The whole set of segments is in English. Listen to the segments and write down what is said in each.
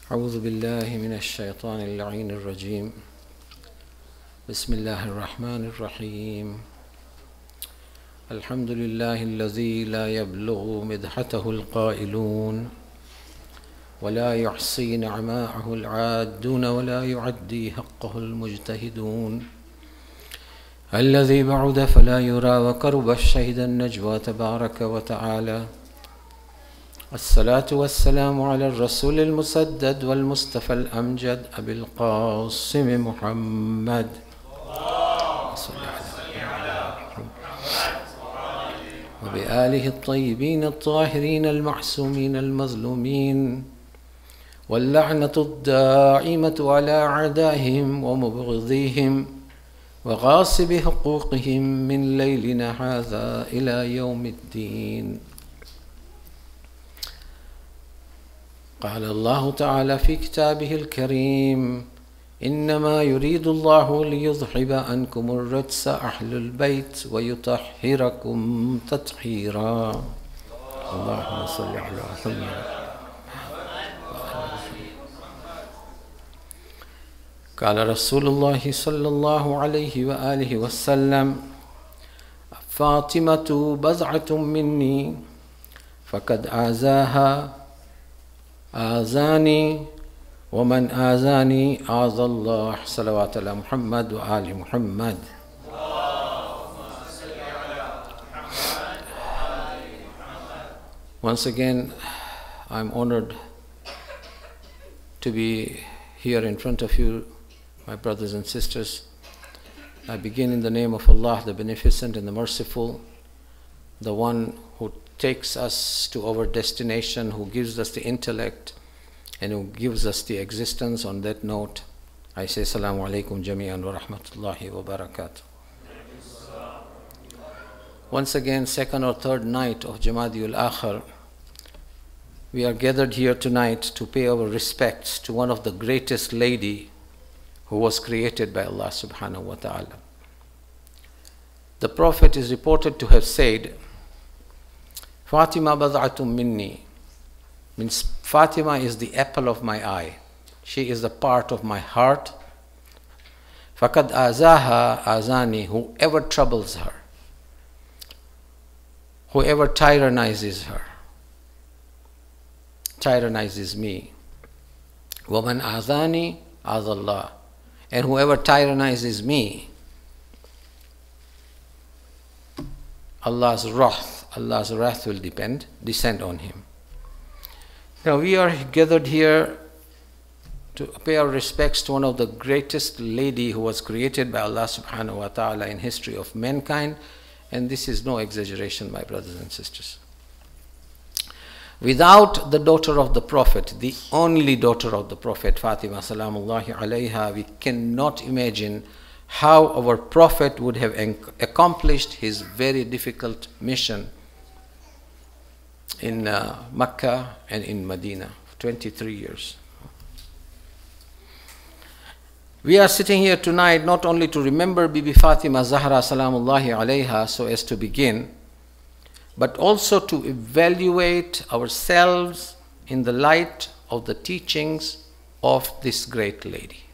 أعوذ بالله من الشيطان اللعين الرجيم بسم الله الرحمن الرحيم الحمد لله الذي لا يبلغ مدحته القائلون ولا يحصي نعماءه العادون ولا يعدي حقه المجتهدون الذي بعد فلا يرى وقرب الشهد النجوى تبارك وتعالى الصلاة والسلام على الرسول المسدد والمصطفى الأمجد أبي القاسم محمد وبآله الطيبين الطاهرين المعصومين المظلومين واللعنة الدائمة على أعدائهم ومبغضيهم وغاصب حقوقهم من ليلنا هذا إلى يوم الدين. قال الله تعالى في كتابه الكريم إنما يريد الله ليذهب عنكم الرجس أهل البيت ويطهركم تطهيرا. اللهم صل على محمد. قال رسول الله صلى الله عليه وآله وسلم فاطمة بضعة مني فقد آذاها آذاني ومن آذاني آذى الله. صلوات على محمد وآل محمد. Once again, I'm honored to be here in front of you, my brothers and sisters. I begin in the name of Allah, the Beneficent and the Merciful, the one who takes us to our destination, who gives us the intellect and who gives us the existence. On that note, I say Assalamu alaikum jami'an wa rahmatullahi wa barakatuh. Once again, second or third night of Jamadi-ul-Akhir, we are gathered here tonight to pay our respects to one of the greatest lady who was created by Allah subhanahu wa ta'ala. The Prophet is reported to have said, Fatima bad'atum minni, means Fatima is the apple of my eye. She is the part of my heart. Faqad azaha azani, whoever troubles her, whoever tyrannizes her, tyrannizes me. Waman azani azallah, and whoever tyrannizes me, Allah's wrath will descend on him. Now we are gathered here to pay our respects to one of the greatest lady who was created by Allah subhanahu wa ta'ala in history of mankind, and this is no exaggeration, my brothers and sisters. Without the daughter of the Prophet, the only daughter of the Prophet, Fatima salamullahi alayha, we cannot imagine how our Prophet would have accomplished his very difficult mission in Mecca and in Medina, 23 years. We are sitting here tonight not only to remember Bibi Fatima Zahra salamullahi alayha so as to begin, but also to evaluate ourselves in the light of the teachings of this great lady.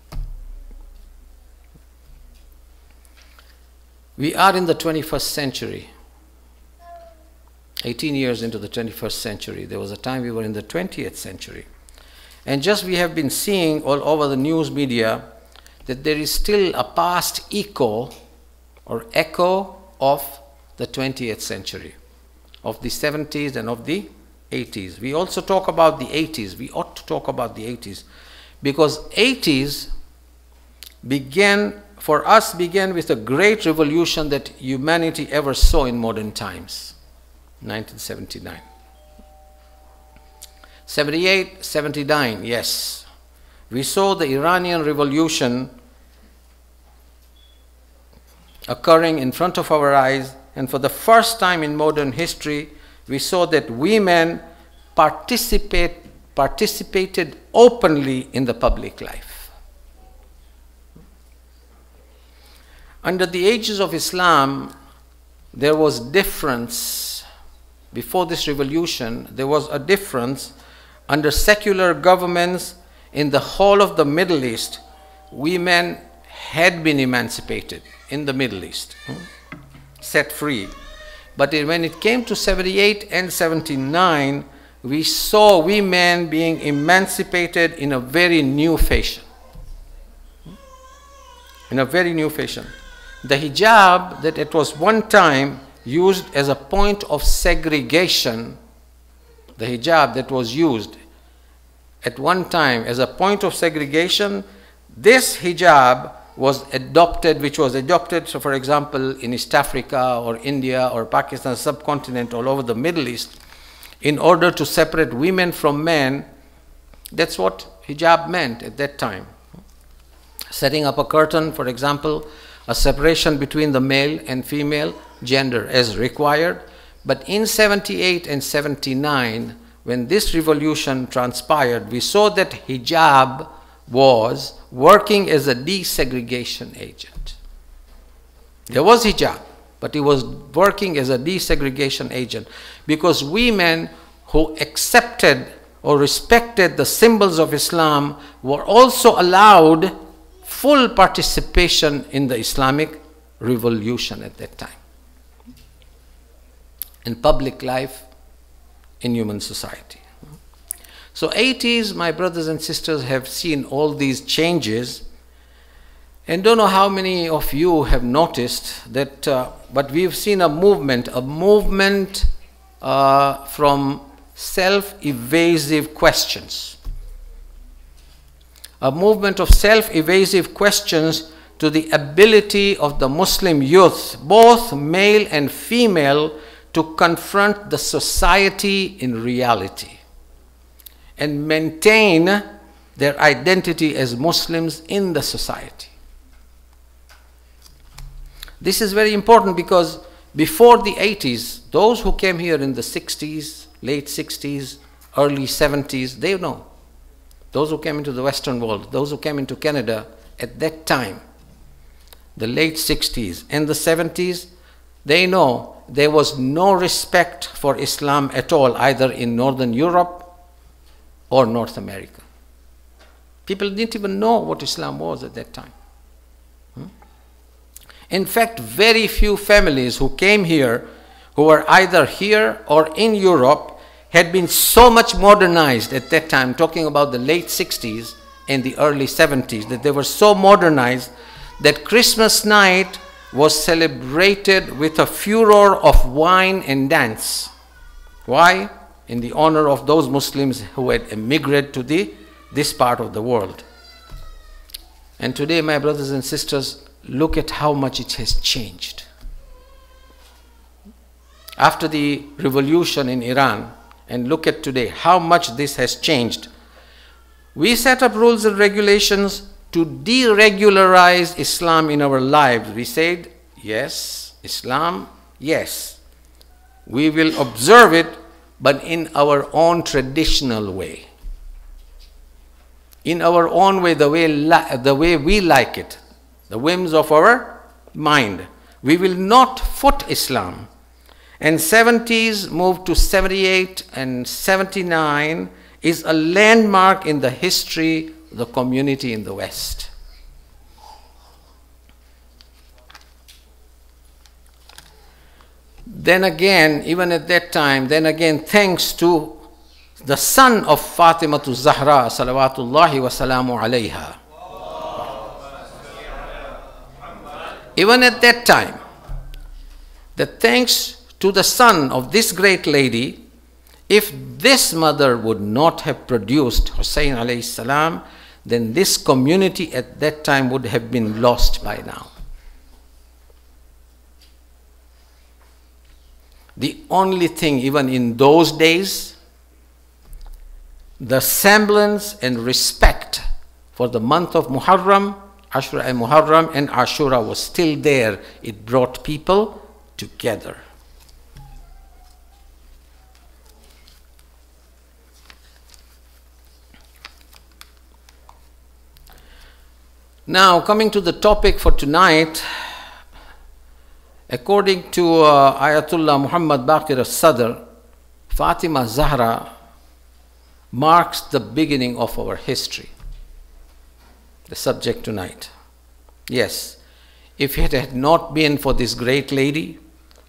We are in the 21st century. 18 years into the 21st century. There was a time we were in the 20th century. And just we have been seeing all over the news media that there is still a past echo or echo of the 20th century, of the 70s and of the 80s. We also talk about the 80s. We ought to talk about the 80s because 80s began with a great revolution that humanity ever saw in modern times. 1979. 78, 79, yes. We saw the Iranian Revolution occurring in front of our eyes, and for the first time in modern history, we saw that women participated openly in the public life. Under the ages of Islam, there was difference. Before this revolution, there was a difference under secular governments in the whole of the Middle East, women had been emancipated in the Middle East, set free. But when it came to 78 and 79, we saw women being emancipated in a very new fashion. In a very new fashion. The hijab that it was one time used as a point of segregation, the hijab that was used at one time as a point of segregation, this hijab was adopted, which was adopted, so for example, in East Africa or India or Pakistan, subcontinent, all over the Middle East, in order to separate women from men. That's what hijab meant at that time. Setting up a curtain, for example, a separation between the male and female gender as required. But in 78 and 79, when this revolution transpired, we saw that hijab was working as a desegregation agent. There was hijab, but it was working as a desegregation agent, because women who accepted or respected the symbols of Islam were also allowed full participation in the Islamic revolution at that time, in public life, in human society. So 80s, my brothers and sisters, have seen all these changes, and don't know how many of you have noticed that, but we've seen a movement from self-evasive questions. A movement of self-evasive questions to the ability of the Muslim youth, both male and female, to confront the society in reality and maintain their identity as Muslims in the society. This is very important because before the 80s, those who came here in the 60s, late 60s, early 70s, they know. Those who came into the Western world, those who came into Canada at that time, the late 60s and the 70s, they know there was no respect for Islam at all, either in Northern Europe or North America. People didn't even know what Islam was at that time. In fact, very few families who came here, who were either here or in Europe, had been so much modernized at that time, talking about the late 60s and the early 70s, that they were so modernized that Christmas night was celebrated with a furor of wine and dance. Why? In the honor of those Muslims who had emigrated to this part of the world. And today, my brothers and sisters, look at how much it has changed. After the revolution in Iran, and look at today, how much this has changed. We set up rules and regulations to deregularize Islam in our lives. We said, yes, Islam, yes. We will observe it, but in our own traditional way. In our own way, the way we like it, the whims of our mind. We will not foot Islam. And 70s moved to 78 and 79 is a landmark in the history of the community in the West. Then again, even at that time, thanks to the son of Fatima Zahra, salawatullahi wa salamu alayha. Even at that time, that thanks to the son of this great lady, if this mother would not have produced Hussein alayhi salam, then this community at that time would have been lost by now. The only thing, even in those days, the semblance and respect for the month of Muharram, Ashura and Muharram and Ashura was still there. It brought people together. Now, coming to the topic for tonight, according to Ayatollah Muhammad Baqir al-Sadr, Fatima Zahra marks the beginning of our history. the subject tonight. Yes, if it had not been for this great lady,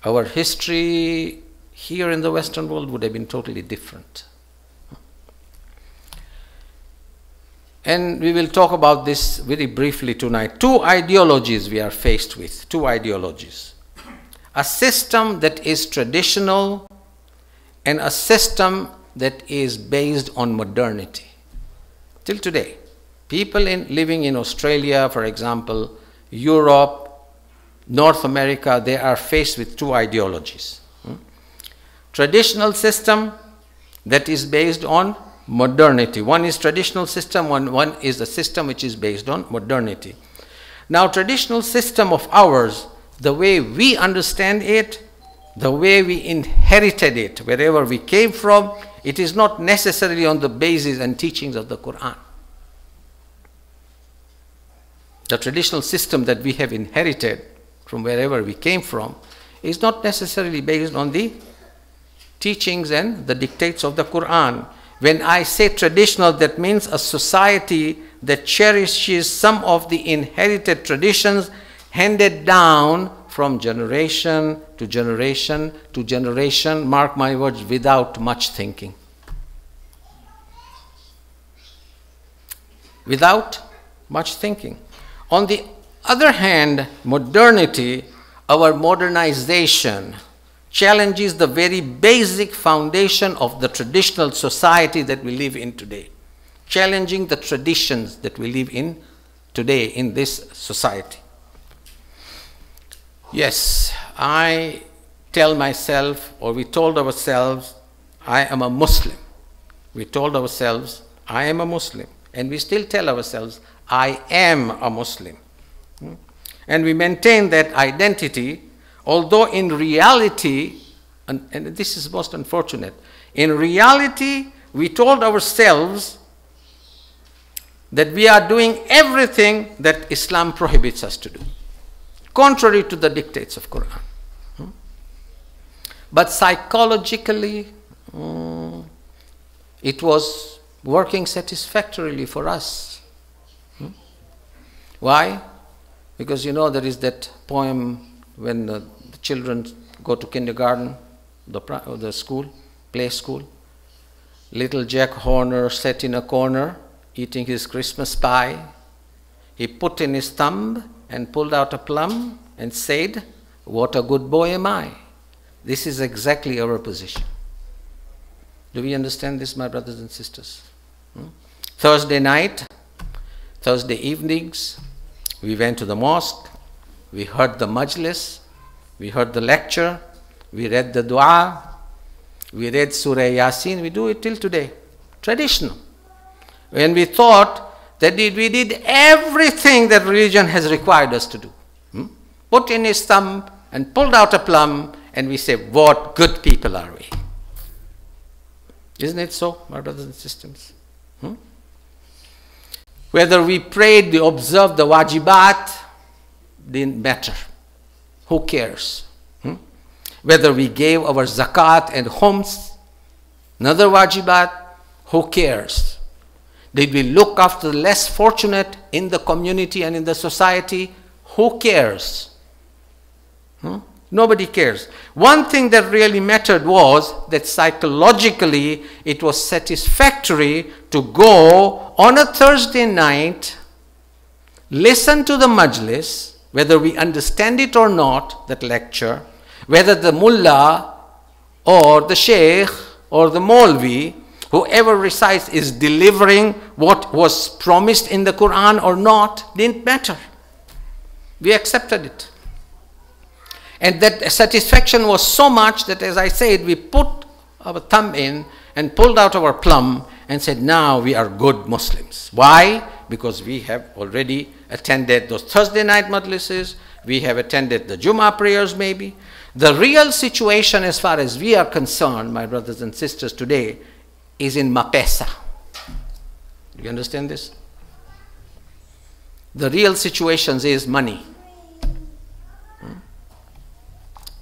our history here in the Western world would have been totally different. And we will talk about this very briefly tonight. Two ideologies we are faced with, two ideologies. A system that is traditional and a system that is based on modernity. Till today, people living in Australia, for example, Europe, North America, they are faced with two ideologies. Traditional system that is based on modernity. One is traditional system, one is the system which is based on modernity. Now, traditional system of ours, the way we understand it, the way we inherited it, wherever we came from, it is not necessarily on the basis and teachings of the Quran. The traditional system that we have inherited from wherever we came from is not necessarily based on the teachings and the dictates of the Quran. When I say traditional, that means a society that cherishes some of the inherited traditions handed down from generation to generation to generation, mark my words, without much thinking. Without much thinking. On the other hand, modernity, our modernization, challenges the very basic foundation of the traditional society that we live in today, challenging the traditions that we live in today in this society. Yes, I tell myself, or we told ourselves, I am a Muslim. We told ourselves, I am a Muslim. And we still tell ourselves, I am a Muslim. And we maintain that identity, although in reality, and this is most unfortunate, in reality, we told ourselves that we are doing everything that Islam prohibits us to do, contrary to the dictates of Quran. But psychologically, it was working satisfactorily for us. Why? Because you know there is that poem when the children go to kindergarten, the school, play school. Little Jack Horner sat in a corner eating his Christmas pie. He put in his thumb and pulled out a plum and said, "What a good boy am I." This is exactly our position. Do we understand this, my brothers and sisters? Thursday night, Thursday evenings, we went to the mosque, we heard the majlis, we heard the lecture, we read the dua, we read Surah Yasin, we do it till today. Traditional. When we thought that we did everything that religion has required us to do. Put in his thumb and pulled out a plum and we say, what good people are we? Isn't it so, my brothers and sisters? Whether we prayed, we observed the wajibat, didn't matter. Who cares? Whether we gave our zakat and homs, another wajibat, who cares? Did we look after the less fortunate in the community and in the society? Who cares? Nobody cares. One thing that really mattered was that psychologically it was satisfactory to go on a Thursday night, listen to the majlis, whether we understand it or not, that lecture, whether the mullah or the sheikh or the Maulvi, whoever recites, is delivering what was promised in the Quran or not, didn't matter. We accepted it. And that satisfaction was so much that, as I said, we put our thumb in and pulled out our plum and said, now we are good Muslims. Why? Because we have already attended those Thursday night majlises, we have attended the Jummah prayers maybe. The real situation as far as we are concerned, my brothers and sisters, today is in Mapesa. Do you understand this? The real situation is money.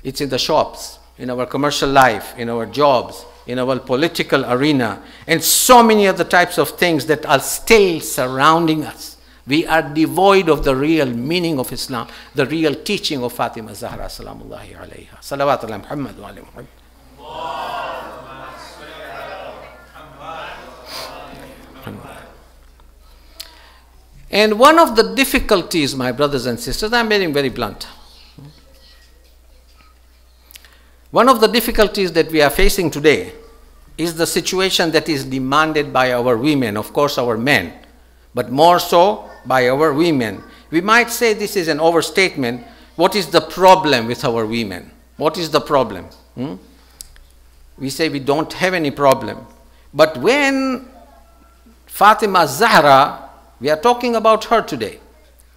It's in the shops, in our commercial life, in our jobs, in our political arena, and so many other types of things that are still surrounding us. We are devoid of the real meaning of Islam, the real teaching of Fatima Zahra salamullahi alayha. Salawat ala Muhammad wa ala Muhammad. And one of the difficulties, my brothers and sisters, I'm being very blunt. One of the difficulties that we are facing today is the situation that is demanded by our women, of course our men, but more so by our women. We might say this is an overstatement. What is the problem with our women? What is the problem? We say we don't have any problem. But when Fatima Zahra, we are talking about her today,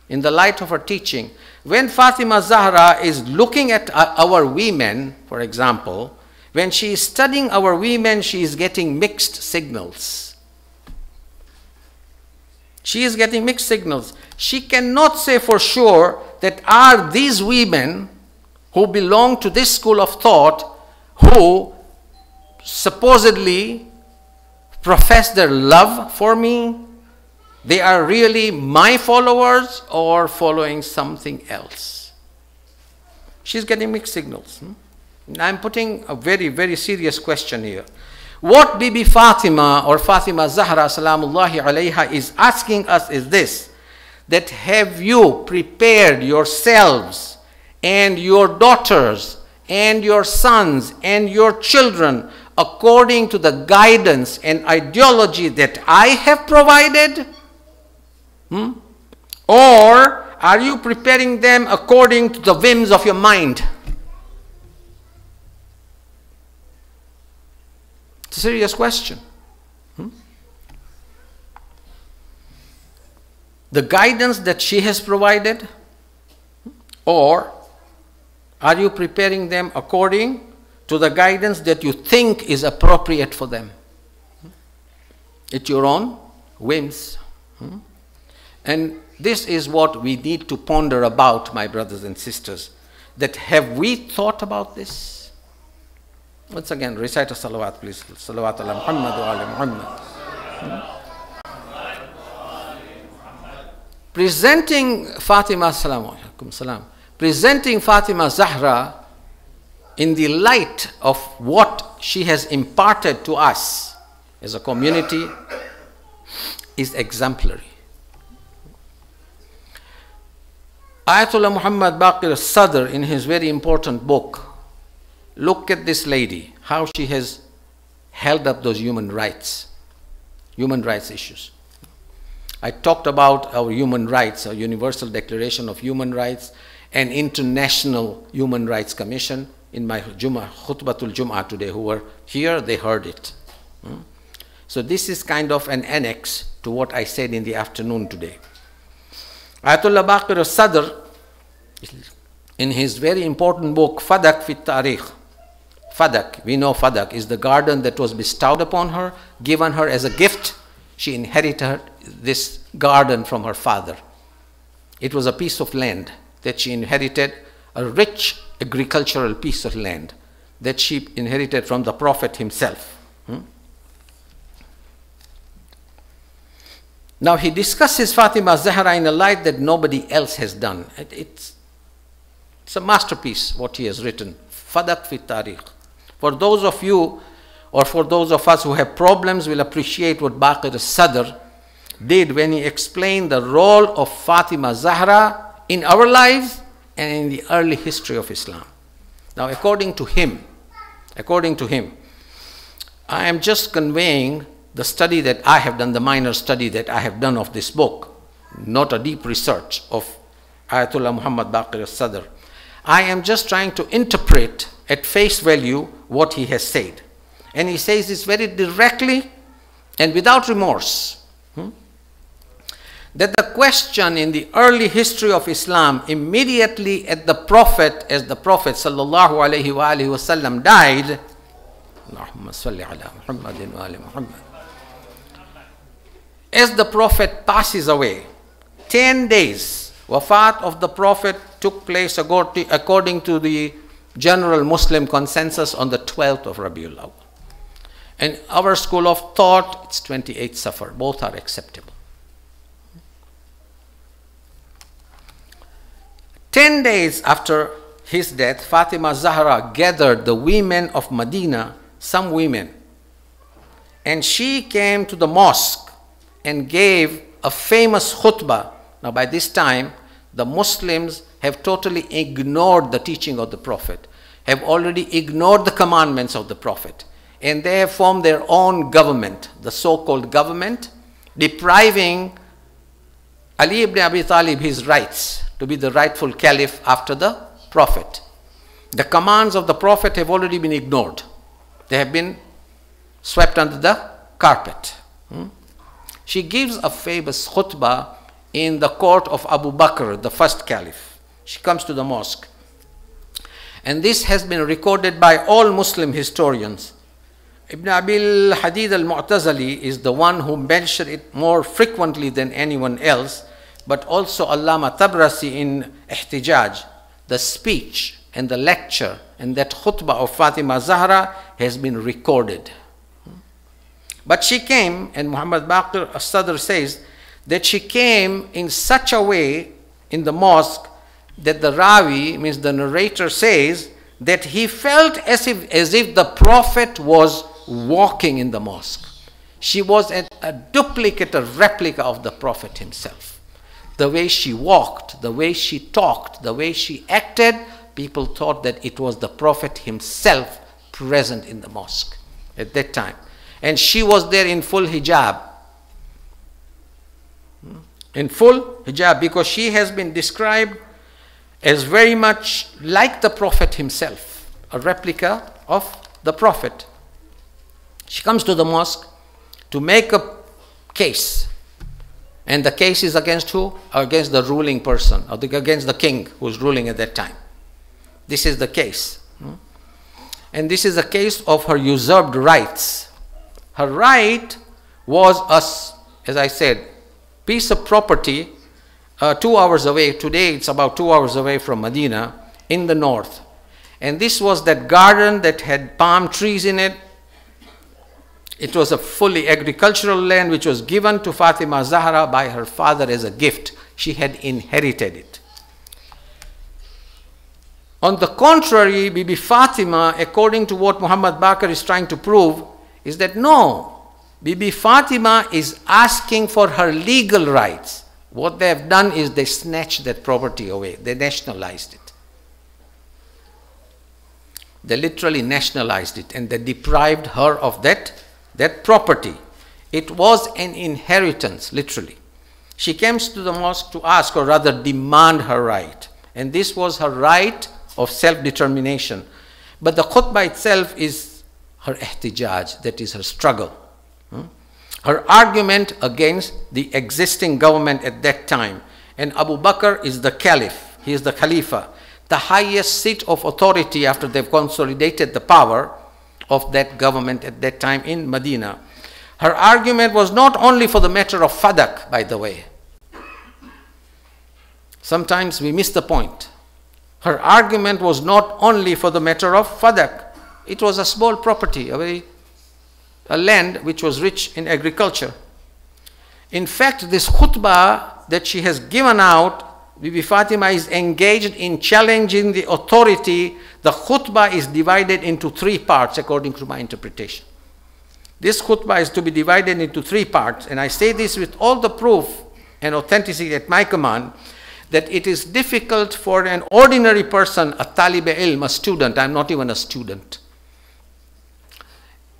in the light of her teaching. When Fatima Zahra is looking at our women, for example, when she is studying our women, she is getting mixed signals. She is getting mixed signals. She cannot say for sure that are these women who belong to this school of thought, who supposedly profess their love for me, they are really my followers or following something else. She's getting mixed signals. I'm putting a very, very serious question here. What Bibi Fatima or Fatima Zahra salamullahi alayha is asking us is this, that have you prepared yourselves and your daughters and your sons and your children according to the guidance and ideology that I have provided? Or are you preparing them according to the whims of your mind? It's a serious question. The guidance that she has provided, or are you preparing them according to the guidance that you think is appropriate for them? It's your own whims. And this is what we need to ponder about, my brothers and sisters, that have we thought about this? Once again, recite a salawat, please. Salawat ala Muhammad wa ala Muhammad. Presenting Fatima, presenting Fatima Zahra in the light of what she has imparted to us as a community is exemplary. Ayatollah Muhammad Baqir al-Sadr, in his very important book, look at this lady, how she has held up those human rights issues. I talked about our human rights, our Universal Declaration of Human Rights and International Human Rights Commission in my khutbatul Jum'ah today. Who were here, they heard it. So this is kind of an annex to what I said in the afternoon today. Ayatollah Baqir al-Sadr, in his very important book, Fadak fi Tarikh, Fadak, we know Fadak is the garden that was bestowed upon her, given her as a gift. She inherited this garden from her father. It was a piece of land that she inherited, a rich agricultural piece of land that she inherited from the Prophet himself. Now he discusses Fatima Zahra in a light that nobody else has done. It's a masterpiece what he has written. Fadak fi Tarikh. For those of you or for those of us who have problems will appreciate what Baqir al-Sadr did when he explained the role of Fatima Zahra in our lives and in the early history of Islam. Now according to him, I am just conveying the study that I have done, the minor study that I have done of this book, not a deep research of Ayatollah Muhammad Baqir al-Sadr. I am just trying to interpret at face value what he has said. And he says this very directly and without remorse. That the question in the early history of Islam, immediately at the Prophet, as the Prophet sallallahu alaihi wasallam died, Allahumma salli ala Muhammadin wa ali Muhammad. As the Prophet passes away, 10 days, wafat of the Prophet took place according to the general Muslim consensus on the 12th of Rabiul Awwal. And our school of thought, it's 28 Safar. Both are acceptable. 10 days after his death, Fatima Zahra gathered the women of Medina, some women, and she came to the mosque and gave a famous khutbah. Now by this time, the Muslims have totally ignored the teaching of the Prophet, have already ignored the commandments of the Prophet, and they have formed their own government, the so-called government, depriving Ali ibn Abi Talib his rights to be the rightful caliph after the Prophet. The commands of the Prophet have already been ignored. They have been swept under the carpet. She gives a famous khutbah in the court of Abu Bakr, the first caliph. She comes to the mosque. And this has been recorded by all Muslim historians. Ibn Abil Hadid al-Mu'tazili is the one who mentioned it more frequently than anyone else, but also Allama Tabrasi in Ihtijaj. The speech and the lecture and that khutbah of Fatima Zahra has been recorded. But she came, and Muhammad Baqir as-Sadr says that she came in such a way in the mosque that the Rawi, means the narrator, says that he felt as if the Prophet was walking in the mosque. She was a duplicate, a replica of the Prophet himself. The way she walked, the way she talked, the way she acted, people thought that it was the Prophet himself present in the mosque at that time. And she was there in full hijab. In full hijab, because she has been described as very much like the Prophet himself, a replica of the Prophet. She comes to the mosque to make a case. And the case is against who? Against the ruling person, or against the king who was ruling at that time. This is the case. And this is a case of her usurped rights. Her right was, as I said, piece of property 2 hours away. Today it's about 2 hours away from Medina in the north. And this was that garden that had palm trees in it. It was a fully agricultural land which was given to Fatima Zahra by her father as a gift. She had inherited it. On the contrary, Bibi Fatima, according to what Muhammad Baqir is trying to prove, is that no, Bibi Fatima is asking for her legal rights. What they have done is they snatched that property away. They nationalized it. They literally nationalized it, and they deprived her of that property. It was an inheritance, literally. She came to the mosque to ask, or rather demand, her right. And this was her right of self-determination. But the khutbah itself is her ihtijaj, that is her struggle. Her argument against the existing government at that time. And Abu Bakr is the caliph, he is the khalifa, the highest seat of authority after they've consolidated the power of that government at that time in Medina. Her argument was not only for the matter of fadak, by the way. Sometimes we miss the point. Her argument was not only for the matter of fadak. It was a small property, a land which was rich in agriculture. In fact, this khutbah that she has given out, Bibi Fatima is engaged in challenging the authority. The khutbah is divided into 3 parts according to my interpretation. This khutbah is to be divided into 3 parts, and I say this with all the proof and authenticity at my command, that it is difficult for an ordinary person, a talib ilm, a student, I'm not even a student,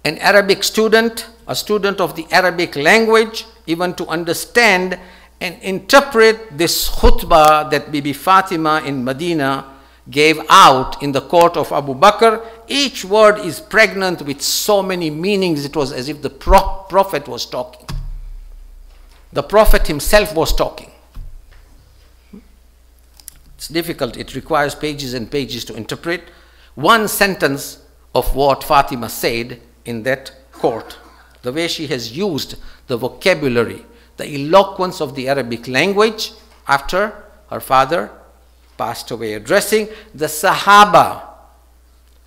an Arabic student, a student of the Arabic language, even to understand and interpret this khutbah that Bibi Fatima in Medina gave out in the court of Abu Bakr. Each word is pregnant with so many meanings. It was as if the Prophet was talking. The Prophet himself was talking. It's difficult. It requires pages and pages to interpret one sentence of what Fatima said in that court. The way she has used the vocabulary, the eloquence of the Arabic language after her father passed away, addressing the Sahaba,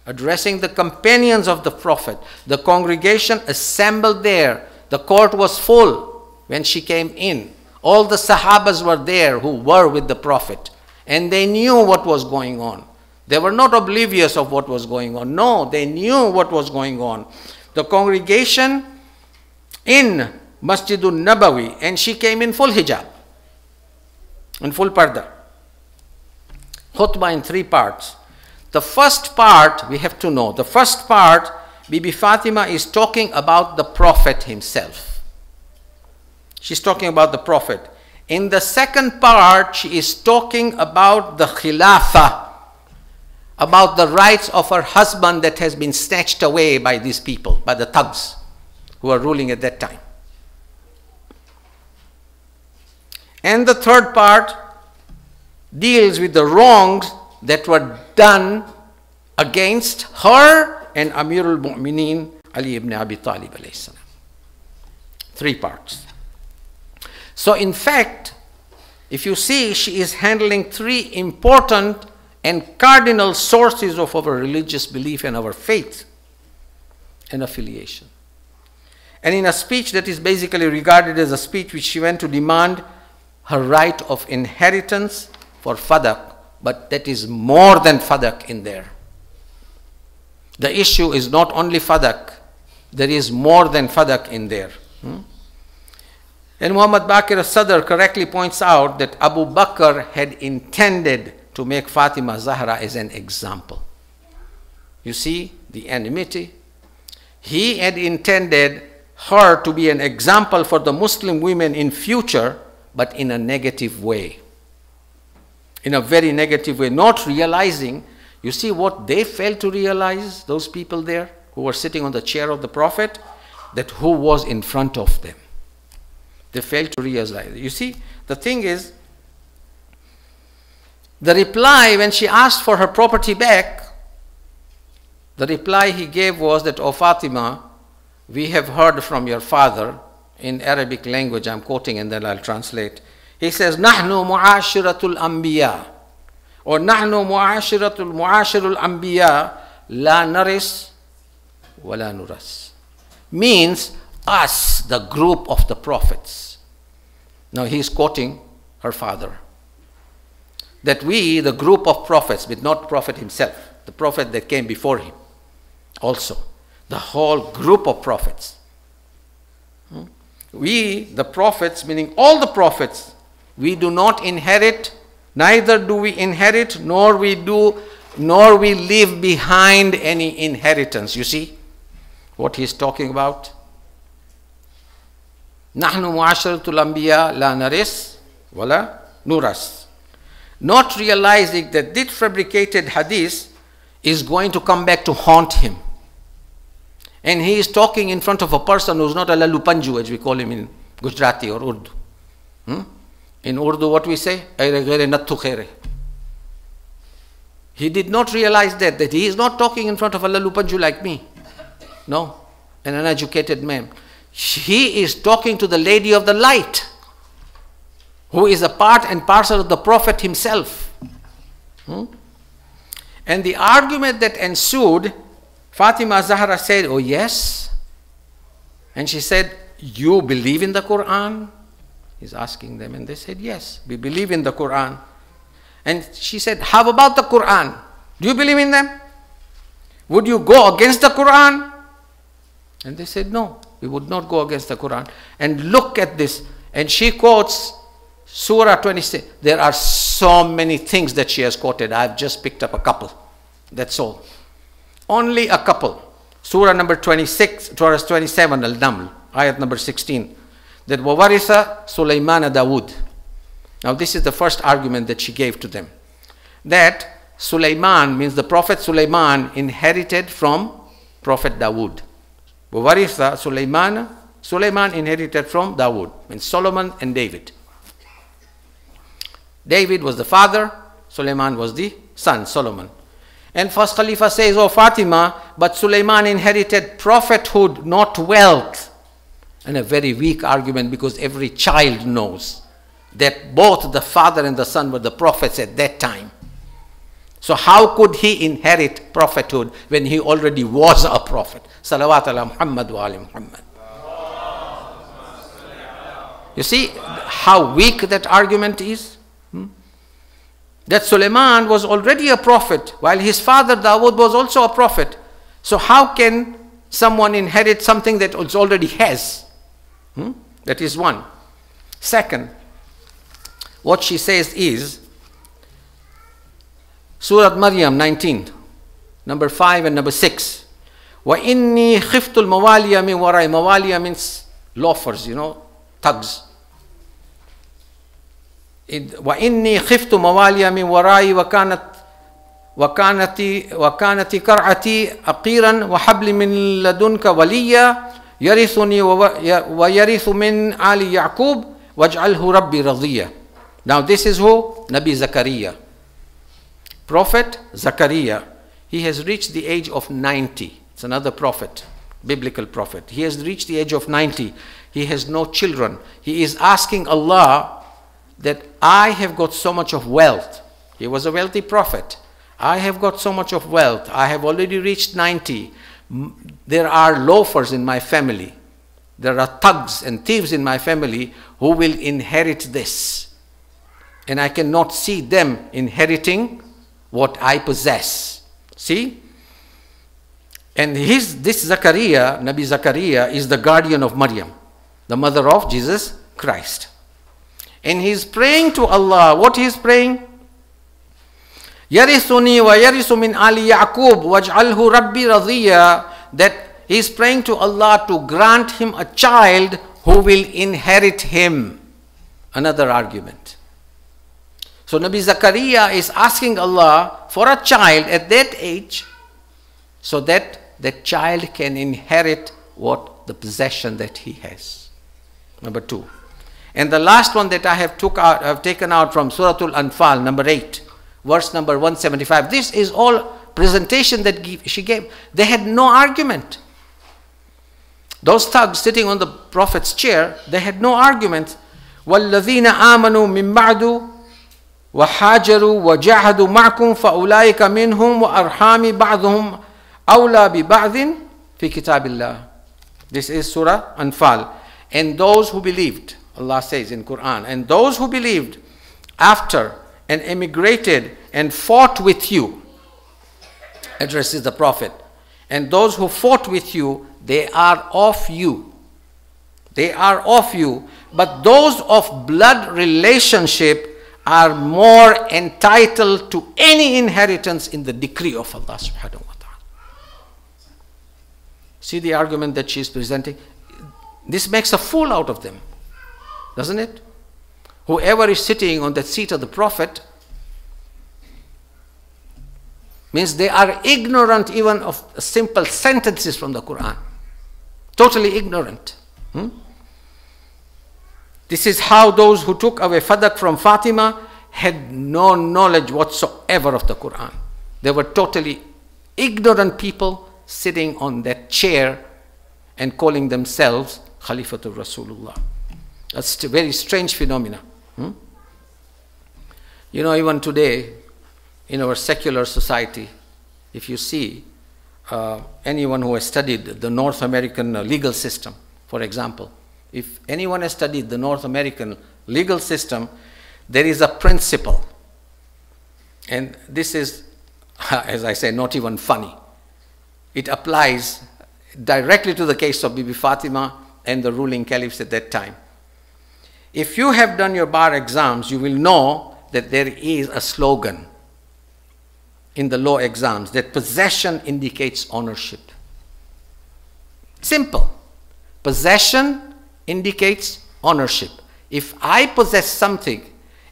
addressing the companions of the Prophet. The congregation assembled there. The court was full when she came in. All the Sahabas were there who were with the Prophet. And they knew what was going on. They were not oblivious of what was going on. No, they knew what was going on. The congregation in Masjidul Nabawi, and she came in full hijab, in full parda. Khutbah in 3 parts. The first part, we have to know, the first part, Bibi Fatima is talking about the Prophet himself. She's talking about the Prophet. In the second part, she is talking about the Khilafah, about the rights of her husband that has been snatched away by these people, by the thugs who were ruling at that time. And the third part deals with the wrongs that were done against her and Amirul Mu'mineen Ali ibn Abi Talib alayhi salam. 3 parts. So in fact, if you see, she is handling 3 important and cardinal sources of our religious belief and our faith and affiliation. And in a speech that is basically regarded as a speech which she went to demand her right of inheritance for fadak, but that is more than fadak in there. The issue is not only fadak, there is more than fadak in there. And Muhammad Baqir al-Sadr correctly points out that Abu Bakr had intended to make Fatima Zahra as an example. You see the enmity? He had intended her to be an example for the Muslim women in future, but in a negative way. In a very negative way, not realizing, you see what they failed to realize, those people there who were sitting on the chair of the Prophet, that who was in front of them. They failed to realize. You see, the thing is, the reply when she asked for her property back, the reply he gave was that, "O Fatima, we have heard from your father," in Arabic language, I'm quoting and then I'll translate. He says, "Nahnu mu'ashiratul anbiya," or "Nahnu mu'ashirul anbiya, la naris wa la nuras." Means, us, the group of the prophets. Now he's quoting her father. That we, the group of prophets, but not prophet himself, the prophet that came before him also, the whole group of prophets. We, the prophets, meaning all the prophets, we do not inherit, neither do we inherit, nor we leave behind any inheritance. You see what he's talking about? Nahnu mu'asharatul anbiya la naris wala nuras. Not realizing that this fabricated hadith is going to come back to haunt him. And he is talking in front of a person who's not a lalupanju, as we call him in Gujarati or Urdu. In Urdu, what we say? He did not realize that he is not talking in front of a lalupanju like me. No, an uneducated man. He is talking to the Lady of the Light, who is a part and parcel of the Prophet himself. And the argument that ensued, Fatima Zahra said, "Oh yes." And she said, "You believe in the Quran?" He's asking them, and they said, "Yes, we believe in the Quran." And she said, "How about the Quran? Do you believe in them? Would you go against the Quran?" And they said, "No, we would not go against the Quran." And look at this. And she quotes Surah 26. There are so many things that she has quoted. I've just picked up a couple. That's all. Only a couple. Surah number 26, Surah 27, Al-Naml, ayat number 16. That Wawaritha Sulaymana Dawood. Now this is the first argument that she gave to them. That Sulaiman means the Prophet Sulaiman inherited from Prophet Dawood. Wawaritha Sulaymana, Sulaiman inherited from Dawood, means Solomon and David. David was the father, Sulaiman was the son, Solomon. And first Khalifa says, "Oh Fatima, but Sulaiman inherited prophethood, not wealth." And a very weak argument, because every child knows that both the father and the son were the prophets at that time. So how could he inherit prophethood when he already was a prophet? Salawat ala Muhammad wa ali Muhammad. You see how weak that argument is? that Suleiman was already a prophet, while his father Dawood was also a prophet. So how can someone inherit something that it already has? That is one. Second, what she says is, Surah Maryam 19, number 5 and number 6. وَإِنِّي خِفْتُ الْمَوَالِيَ مِنْ وَرَائِ. Mawaliya means loafers, thugs. وَإِنِّي خِفْتُ مَوَالِيَ مِنْ وَرَائِ وَكَانَتِ كَرْعَتِي أَقِيرًا وَحَبْلِ مِنْ لَدُنْكَ وَلِيًّا يَرِثُنِي وَيَرِثُ مِنْ آلِ يَعْقُوبَ وَاجْعَلْهُ رَبِّي رَضِيًّا. Now this is who? Nabi Zakaria. Prophet Zakaria. He has reached the age of 90. It's another prophet, biblical prophet. He has reached the age of 90. He has no children. He is asking Allah that I have got so much of wealth. He was a wealthy prophet. I have got so much of wealth. I have already reached 90. There are loafers in my family. There are thugs and thieves in my family who will inherit this. And I cannot see them inheriting what I possess. See? And this Zakaria, Nabi Zakaria, is the guardian of Maryam, the mother of Jesus Christ. And he is praying to Allah. What he is praying? يَرِثُنِي وَيَرِثُ مِنْ آلِ يَعْقُوبَ وَاجْعَلْهُ رَبِّي رَضِيًّا. That he is praying to Allah to grant him a child who will inherit him. Another argument. So Nabi Zakaria is asking Allah for a child at that age, so that that child can inherit what the possession that he has. Number 2. And the last one that I have taken out from Surah Al-Anfal, number 8, verse number 175. This is all presentation that she gave. They had no argument. Those thugs sitting on the Prophet's chair, they had no argument. وَالَّذِينَ آمَنُوا مِن بَعْدُ وَحَاجَرُوا وَجَاهَدُوا مَعَكُمْ فَأُولَٰئِكَ مِنْهُمْ وَأَرْحَامِ بَعْضُهُمْ أَوْلَى بِبَعْضٍ فِي كِتَابِ اللَّهِ. This is Surah Anfal. And those who believed, Allah says in Quran, and those who believed after and emigrated and fought with you, addresses the Prophet, and those who fought with you, they are of you. They are of you, but those of blood relationship are more entitled to any inheritance in the decree of Allah subhanahu wa ta'ala. See the argument that she is presenting? This makes a fool out of them, doesn't it? Whoever is sitting on that seat of the Prophet means they are ignorant even of simple sentences from the Quran. Totally ignorant. This is how those who took away Fadak from Fatima had no knowledge whatsoever of the Quran. They were totally ignorant people sitting on that chair and calling themselves Khalifatul Rasulullah. That's a very strange phenomena. Even today, in our secular society, if you see anyone who has studied the North American legal system, for example, if anyone has studied the North American legal system, there is a principle. And this is, as I say, not even funny. It applies directly to the case of Bibi Fatima and the ruling caliphs at that time. If you have done your bar exams, you will know that there is a slogan in the law exams that possession indicates ownership. Simple. Possession indicates ownership. If I possess something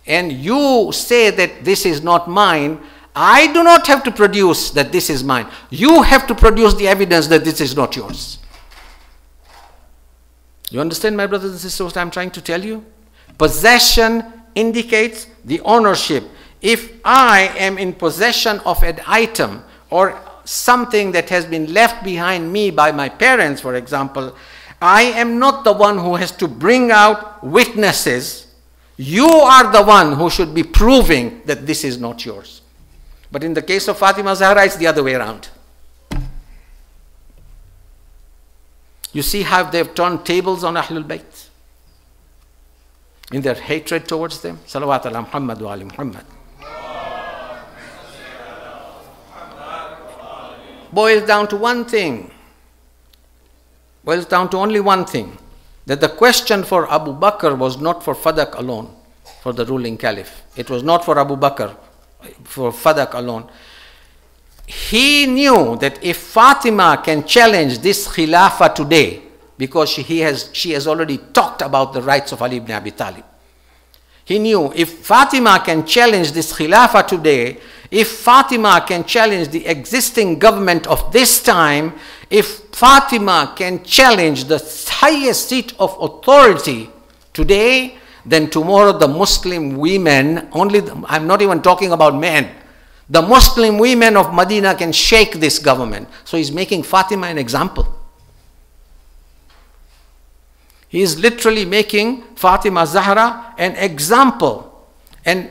and you say that this is not mine, I do not have to produce that this is mine. You have to produce the evidence that this is not yours. You understand, my brothers and sisters, what I'm trying to tell you? Possession indicates the ownership. If I am in possession of an item or something that has been left behind me by my parents, for example, I am not the one who has to bring out witnesses. You are the one who should be proving that this is not yours. But in the case of Fatima Zahra, it's the other way around. You see how they've turned tables on Ahlul Bayt in their hatred towards them. Salawat ala Muhammad wa ali Muhammad. boils down to one thing. Boils down to only one thing. That the question for Abu Bakr was not for Fadak alone, for the ruling caliph. It was not for Abu Bakr, for Fadak alone. He knew that if Fatima can challenge this Khilafah today, because she has already talked about the rights of Ali ibn Abi Talib. He knew if Fatima can challenge this Khilafah today, if Fatima can challenge the existing government of this time, if Fatima can challenge the highest seat of authority today, then tomorrow the Muslim women, I'm not even talking about men, the Muslim women of Medina can shake this government. So he's making Fatima an example. He is literally making Fatima Zahra an example. And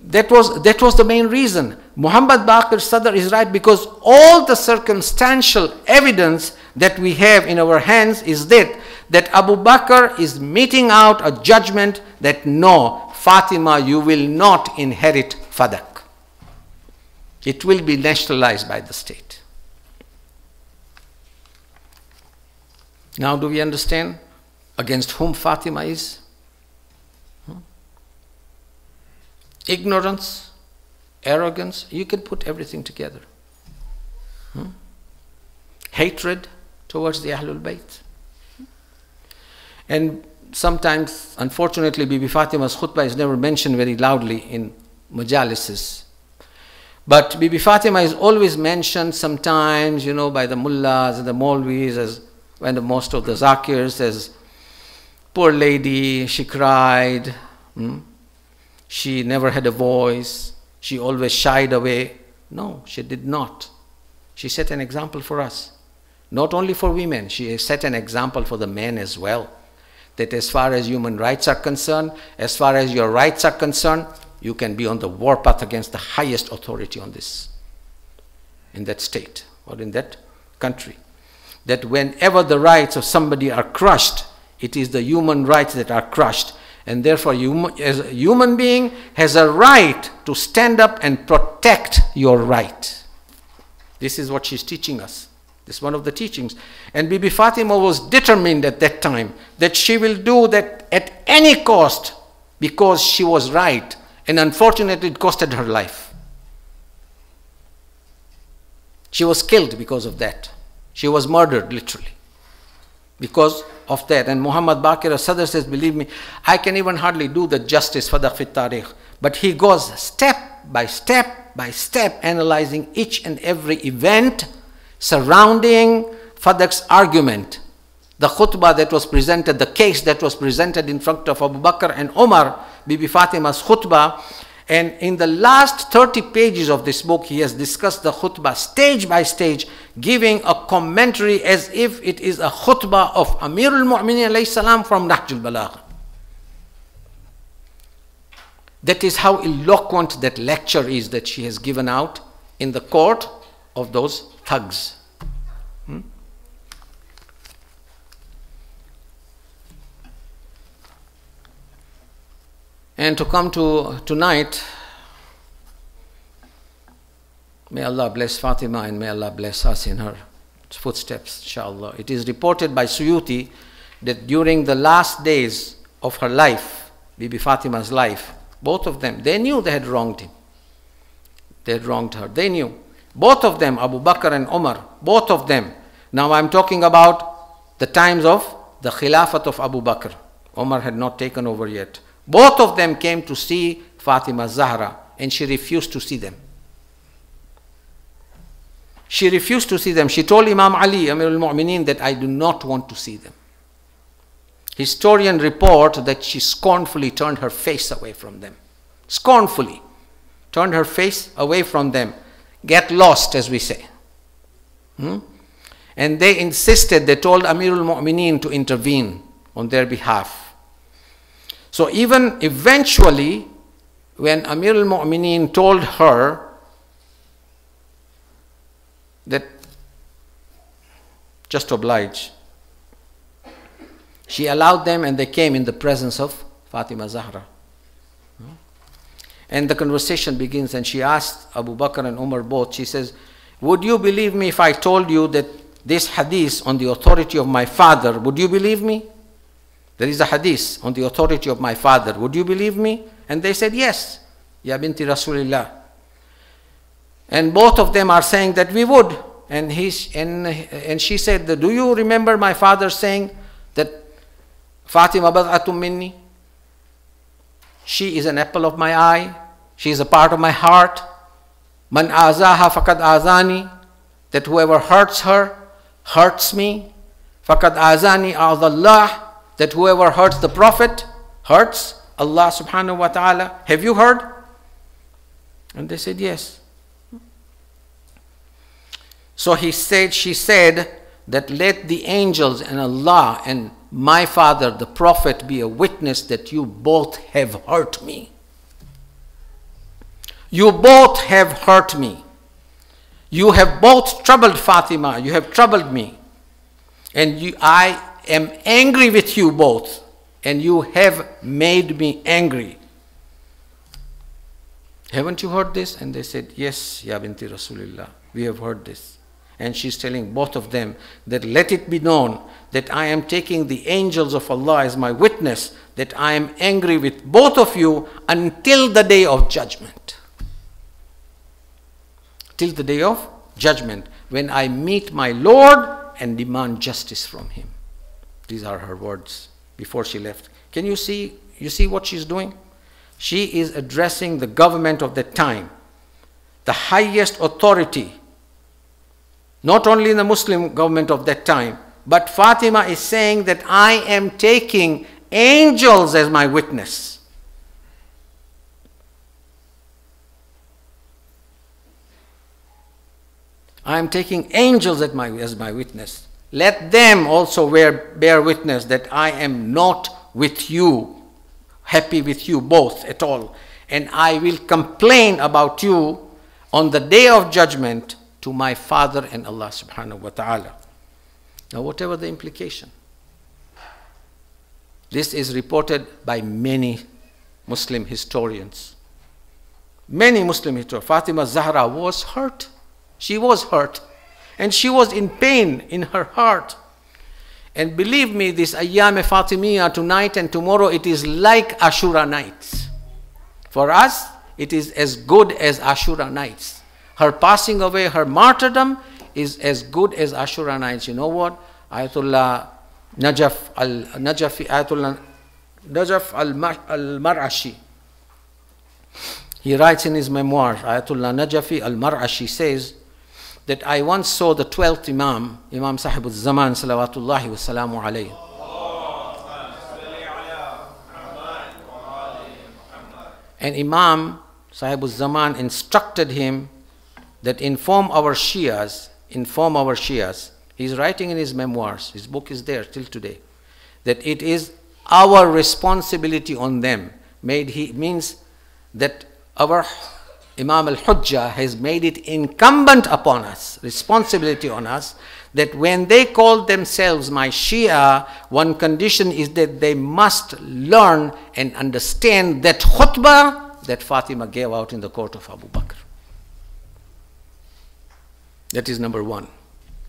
that was the main reason. Muhammad Baqir Sadr is right, because all the circumstantial evidence that we have in our hands is that Abu Bakr is meting out a judgment that no, Fatima, you will not inherit Fadak. It will be nationalized by the state. Now do we understand against whom Fatima is? Ignorance, arrogance, you can put everything together. Hatred towards the Ahlul Bayt. And sometimes, unfortunately, Bibi Fatima's khutbah is never mentioned very loudly in majalises. But Bibi Fatima is always mentioned sometimes, by the mullahs and the maulvis, and most of the zakirs, as poor lady, she cried, she never had a voice, she always shied away. No, she did not. She set an example for us. Not only for women, she set an example for the men as well. That as far as human rights are concerned, as far as your rights are concerned, you can be on the warpath against the highest authority on this, in that state or in that country. That whenever the rights of somebody are crushed, it is the human rights that are crushed. And therefore, as a human being has a right to stand up and protect your right. This is what she's teaching us. This is one of the teachings. And Bibi Fatima was determined at that time that she will do that at any cost, because she was right. And unfortunately, it costed her life. She was killed because of that. She was murdered, literally, because of that. And Muhammad Baqir Sadr says, believe me, I can even hardly do the justice Fadak fi Tarikh. But he goes step by step by step, analyzing each and every event surrounding Fadak's argument. The khutbah that was presented, the case that was presented in front of Abu Bakr and Umar, Bibi Fatima's khutbah. And in the last 30 pages of this book, he has discussed the khutbah stage by stage, giving a commentary as if it is a khutbah of Amir al-Mu'minin alayhi salam from Nahj al-Balagha. That is how eloquent that lecture is that she has given out in the court of those thugs. And to come to tonight, may Allah bless Fatima and may Allah bless us in her footsteps, inshallah. It is reported by Suyuti that during the last days of her life, Bibi Fatima's life, both of them, they knew they had wronged him. They had wronged her. They knew. Both of them, Abu Bakr and Umar, both of them. Now I'm talking about the times of the Khilafat of Abu Bakr. Umar had not taken over yet. Both of them came to see Fatima Zahra, and she refused to see them. She refused to see them. She told Imam Ali, Amir al-Mu'minin, that I do not want to see them. Historians report that she scornfully turned her face away from them. Scornfully turned her face away from them. Get lost, as we say. And they insisted, they told Amir al-Mu'minin to intervene on their behalf. So even eventually, when Amir al-Mu'minin told her that just oblige, she allowed them, and they came in the presence of Fatima Zahra. And the conversation begins, and she asked Abu Bakr and Umar both, she says, would you believe me if I told you that this hadith on the authority of my father, would you believe me? There is a hadith on the authority of my father, would you believe me? And they said, yes, Ya binti Rasulillah. And both of them are saying that we would. And she said, do you remember my father saying that Fatima bad'atun minni? She is an apple of my eye. She is a part of my heart. Man azaha faqad azani. That whoever hurts her, hurts me. Faqad azani a'adallah. That whoever hurts the Prophet, hurts Allah subhanahu wa ta'ala. Have you heard? And they said, yes. So she said that let the angels and Allah and my father, the Prophet, be a witness that you both have hurt me. You both have hurt me. You have both troubled Fatima. You have troubled me. And I am angry with you both. And you have made me angry. Haven't you heard this? And they said, yes, Ya binti Rasulillah. We have heard this. And she's telling both of them that let it be known that I am taking the angels of Allah as my witness that I am angry with both of you until the day of judgment. Till the day of judgment, when I meet my Lord and demand justice from him. These are her words before she left. Can you see what she's doing? She is addressing the government of that time, the highest authority, not only in the Muslim government of that time, but Fatima is saying that I am taking angels as my witness. I am taking angels as my witness. Let them also bear witness that I am not with you, happy with you both at all. And I will complain about you on the day of judgment to my father and Allah subhanahu wa ta'ala. Now whatever the implication, this is reported by many Muslim historians. Many Muslim historians. Fatima Zahra was hurt. She was hurt. And she was in pain in her heart. And believe me, this Aayame Fatimiyya tonight and tomorrow, it is like Ashura nights. For us, it is as good as Ashura nights. Her passing away, her martyrdom is as good as Ashura nights. You know what? Ayatollah Najaf al-Mar'ashi. He writes in his memoir, Ayatollah Najafi al-Mar'ashi says that I once saw the 12th Imam, Imam Sahib al-Zaman, salawatullahi wa salamu alayhi. And Imam Sahib al-Zaman instructed him that inform our Shias. He's writing in his memoirs, his book is there till today, that it is our responsibility on them. Means that our Imam al-Hujjah has made it incumbent upon us, responsibility on us, that when they call themselves my Shia, one condition is that they must learn and understand that khutbah that Fatima gave out in the court of Abu Bakr. That is number one.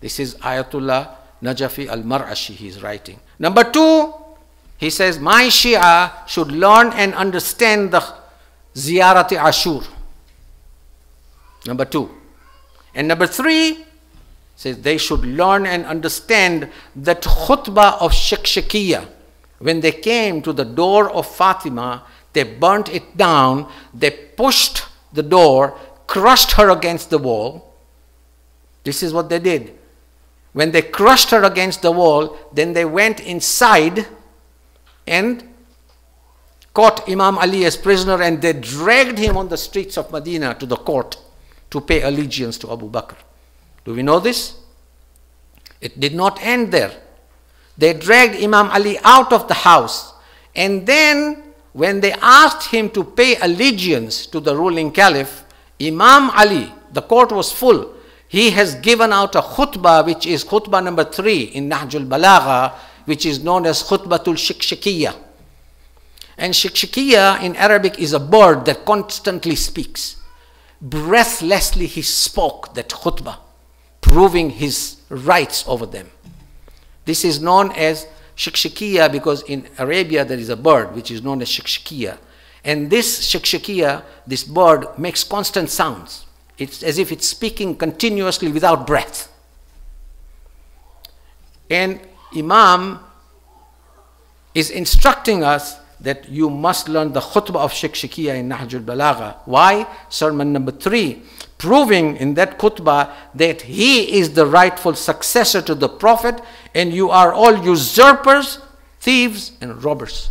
This is Ayatollah Najafi al-Mar'ashi he is writing. Number two, he says, my Shia should learn and understand the Ziyarati Ashur. Number two. And number three, says they should learn and understand that khutbah of Shikshikiyya. When they came to the door of Fatima, they burnt it down, they pushed the door, crushed her against the wall. This is what they did. When they crushed her against the wall, then they went inside and caught Imam Ali as prisoner and they dragged him on the streets of Medina to the court to pay allegiance to Abu Bakr. Do we know this? It did not end there. They dragged Imam Ali out of the house, and then when they asked him to pay allegiance to the ruling caliph, Imam Ali, the court was full, he has given out a khutbah, which is khutbah number 3 in Nahjul Balagha, which is known as khutbatul Shikshikiyya. And Shikshikiyya in Arabic is a bird that constantly speaks. breathlessly he spoke that khutbah, proving his rights over them. This is known as shikshikiya, because in Arabia there is a bird which is known as shikshikiya. And this shikshikiya, this bird, makes constant sounds. It's as if it's speaking continuously without breath. And Imam is instructing us that you must learn the khutbah of shikshikiya in Nahjul Balagha. Why? Sermon number 3, proving in that khutbah that he is the rightful successor to the Prophet, and you are all usurpers, thieves, and robbers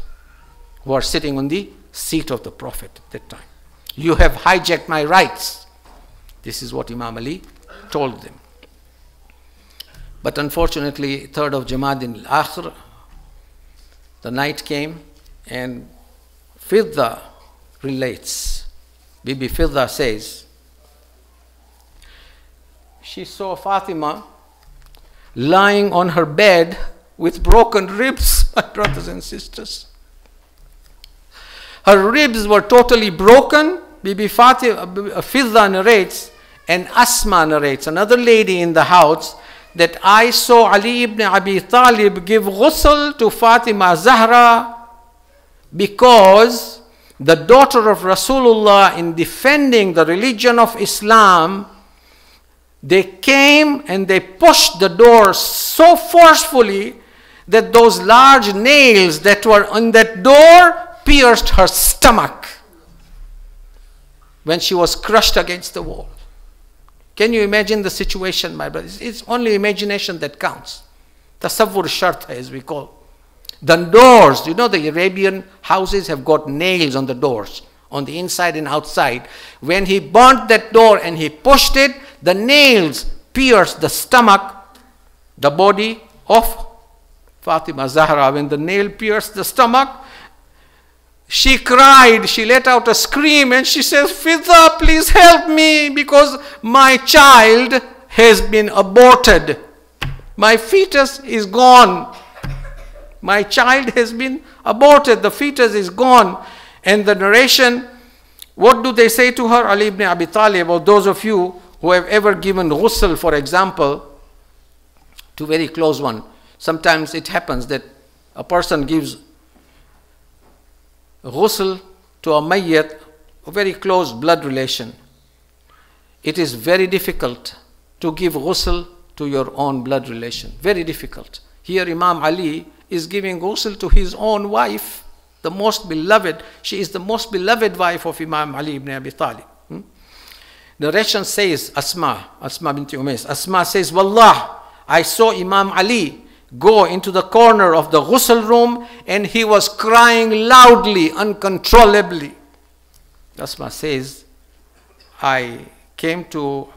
who are sitting on the seat of the Prophet at that time. You have hijacked my rights. This is what Imam Ali told them. But unfortunately, 3rd of Jamadi-uth-thani, the night came, and Fidda relates. Bibi Fidda says, she saw Fatima lying on her bed with broken ribs, my brothers and sisters. Her ribs were totally broken. Bibi Fidda narrates, and Asma narrates, another lady in the house, that I saw Ali ibn Abi Talib give ghusl to Fatima Zahra, because the daughter of Rasulullah, in defending the religion of Islam, they came and they pushed the door so forcefully that those large nails that were on that door pierced her stomach when she was crushed against the wall. Can you imagine the situation, my brothers? It's only imagination that counts. Tasawwur shart, as we call. The doors, you know, the Arabian houses have got nails on the doors, on the inside and outside. When he burnt that door and he pushed it, the nails pierced the stomach, the body of Fatima Zahra. When the nail pierced the stomach, she cried, she let out a scream, and she says, Fidda, please help me, because my child has been aborted. My fetus is gone. My child has been aborted. The fetus is gone. And the narration, what do they say to her? Ali ibn Abi Talib, or those of you who have ever given ghusl, for example, to very close one. Sometimes it happens that a person gives ghusl to a mayyat, a very close blood relation. It is very difficult to give ghusl to your own blood relation. Very difficult. Here Imam Ali is giving ghusl to his own wife, the most beloved. She is the most beloved wife of Imam Ali ibn Abi Talib. Narration says, Asma binti Umays, Asma says, Wallah, I saw Imam Ali go into the corner of the ghusl room, and he was crying loudly, uncontrollably. Asma says, I came to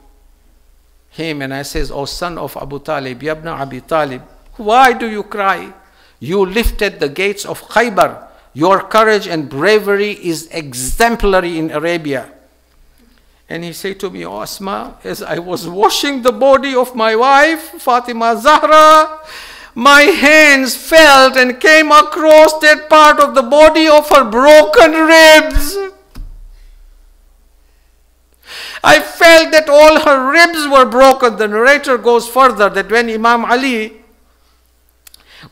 him and I says, O son of Abu Talib, Yabna Abi Talib, why do you cry? You lifted the gates of Khaybar. Your courage and bravery is exemplary in Arabia. And he said to me, O Asma, as I was washing the body of my wife, Fatima Zahra, my hands felt and came across that part of the body of her broken ribs. I felt that all her ribs were broken. The narrator goes further that when Imam Ali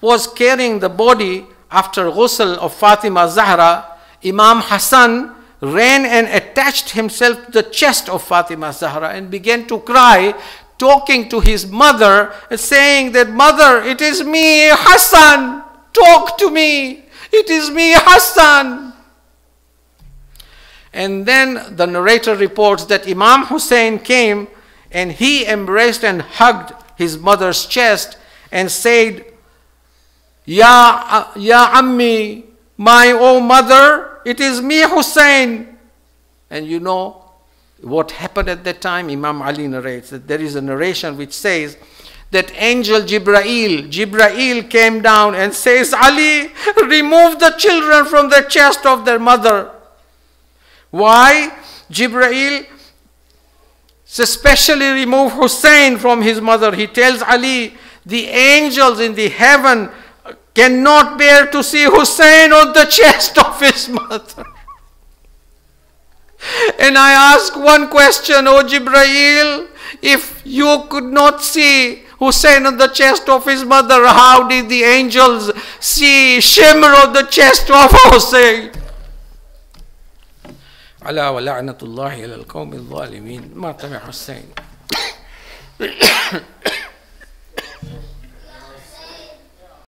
was carrying the body after ghusl of Fatima Zahra, Imam Hassan ran and attached himself to the chest of Fatima Zahra and began to cry, talking to his mother, saying that, Mother, it is me, Hassan, talk to me, it is me, Hassan. And then the narrator reports that Imam Hussein came and he embraced and hugged his mother's chest and said, Ya Ammi, my oh mother, it is me, Hussein. And you know what happened at that time? Imam Ali narrates that there is a narration which says that angel Jibrail came down and says, Ali, remove the children from the chest of their mother. Why? Jibrail especially removed Hussein from his mother. He tells Ali, the angels in the heaven cannot bear to see Hussein on the chest of his mother. And I ask one question, O Jibreel, if you could not see Hussein on the chest of his mother, how did the angels see shimmer of the chest of Hussein? Ala wa la'natullahi ala al-qawmi al-zalimin. Mata Hussein.